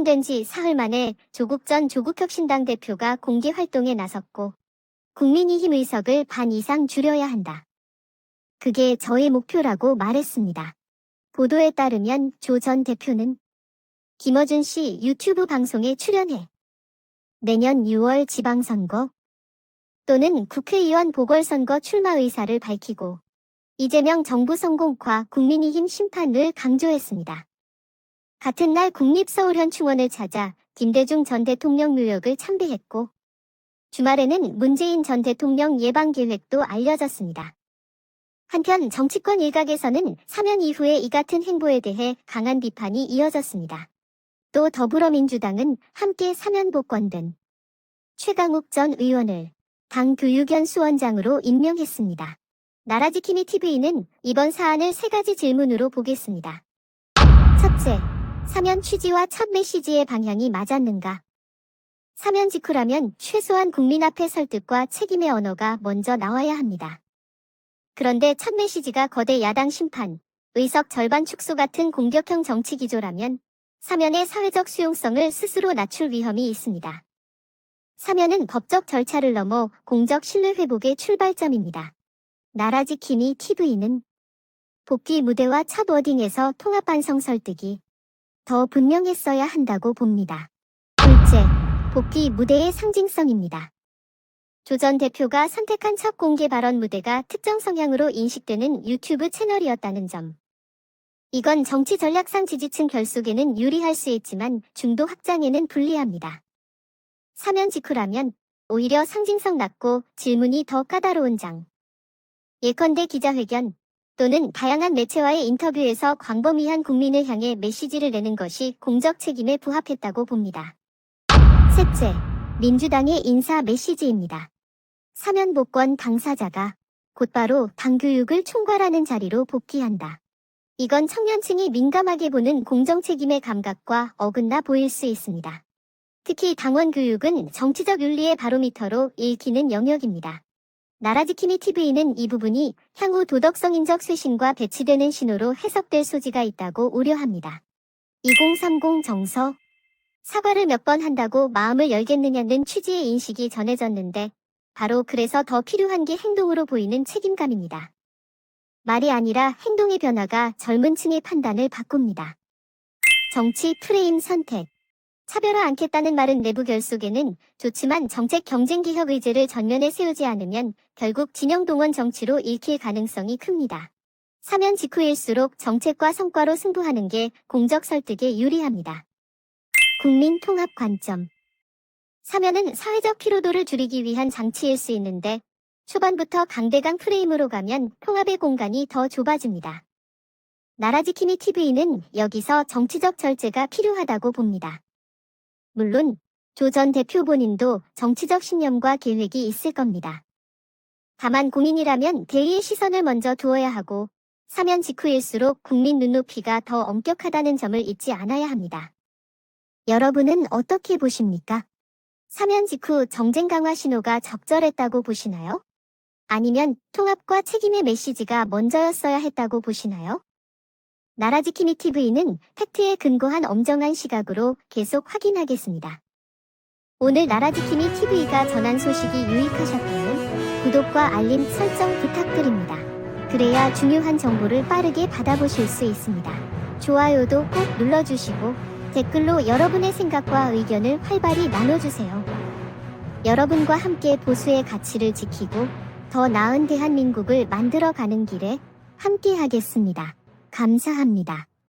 당선된 지 사흘 만에 조국 전 조국혁신당 대표가 공개 활동에 나섰고 국민의힘 의석을 반 이상 줄여야 한다. 그게 저의 목표라고 말했습니다. 보도에 따르면 조 전 대표는 김어준 씨 유튜브 방송에 출연해 내년 6월 지방선거 또는 국회의원 보궐선거 출마 의사를 밝히고 이재명 정부 성공과 국민의힘 심판을 강조했습니다. 같은 날 국립서울현충원을 찾아 김대중 전 대통령 묘역을 참배했고 주말에는 문재인 전 대통령 예방 계획도 알려졌습니다. 한편 정치권 일각에서는 사면 이후에 이 같은 행보에 대해 강한 비판이 이어졌습니다. 또 더불어민주당은 함께 사면 복권된 최강욱 전 의원을 당 교육연수원장으로 임명했습니다. 나라지킴이 TV는 이번 사안을 3가지 질문으로 보겠습니다. 첫째, 사면 취지와 첫 메시지의 방향이 맞았는가? 사면 직후라면 최소한 국민 앞에 설득과 책임의 언어가 먼저 나와야 합니다. 그런데 첫 메시지가 거대 야당 심판, 의석 절반 축소 같은 공격형 정치 기조라면 사면의 사회적 수용성을 스스로 낮출 위험이 있습니다. 사면은 법적 절차를 넘어 공적 신뢰 회복의 출발점입니다. 나라지킴이 TV는 복귀 무대와 첫 워딩에서 통합반성 설득이 더 분명했어야 한다고 봅니다. 둘째, 복귀 무대의 상징성입니다. 조 전 대표가 선택한 첫 공개 발언 무대가 특정 성향으로 인식되는 유튜브 채널이었다는 점. 이건 정치 전략상 지지층 결속에는 유리할 수 있지만 중도 확장에는 불리합니다. 사면 직후라면 오히려 상징성 낮고 질문이 더 까다로운 장. 예컨대 기자회견 또는 다양한 매체와의 인터뷰에서 광범위한 국민을 향해 메시지를 내는 것이 공적 책임에 부합했다고 봅니다. 셋째, 민주당의 인사 메시지입니다. 사면 복권 당사자가 곧바로 당교육을 총괄하는 자리로 복귀한다. 이건 청년층이 민감하게 보는 공정책임의 감각과 어긋나 보일 수 있습니다. 특히 당원 교육은 정치적 윤리의 바로미터로 읽히는 영역입니다. 나라지킴이 TV는 이 부분이 향후 도덕성인적 쇄신과 배치되는 신호로 해석될 소지가 있다고 우려합니다. 2030 정서 사과를 몇 번 한다고 마음을 열겠느냐는 취지의 인식이 전해졌는데 바로 그래서 더 필요한 게 행동으로 보이는 책임감입니다. 말이 아니라 행동의 변화가 젊은 층의 판단을 바꿉니다. 정치 프레임 선택 차별화 않겠다는 말은 내부 결속에는 좋지만 정책 경쟁 개혁 의제를 전면에 세우지 않으면 결국 진영 동원 정치로 읽힐 가능성이 큽니다. 사면 직후일수록 정책과 성과로 승부하는 게 공적 설득에 유리합니다. 국민 통합 관점 사면은 사회적 피로도를 줄이기 위한 장치일 수 있는데 초반부터 강대강 프레임으로 가면 통합의 공간이 더 좁아집니다. 나라지킴이 TV는 여기서 정치적 절제가 필요하다고 봅니다. 물론 조 전 대표 본인도 정치적 신념과 계획이 있을 겁니다. 다만 공인이라면 대의의 시선을 먼저 두어야 하고 사면 직후일수록 국민 눈높이가 더 엄격하다는 점을 잊지 않아야 합니다. 여러분은 어떻게 보십니까? 사면 직후 정쟁 강화 신호가 적절했다고 보시나요? 아니면 통합과 책임의 메시지가 먼저였어야 했다고 보시나요? 나라지킴이 TV는 팩트에 근거한 엄정한 시각으로 계속 확인하겠습니다. 오늘 나라지킴이 TV가 전한 소식이 유익하셨다면 구독과 알림 설정 부탁드립니다. 그래야 중요한 정보를 빠르게 받아보실 수 있습니다. 좋아요도 꼭 눌러주시고 댓글로 여러분의 생각과 의견을 활발히 나눠주세요. 여러분과 함께 보수의 가치를 지키고 더 나은 대한민국을 만들어가는 길에 함께하겠습니다. 감사합니다.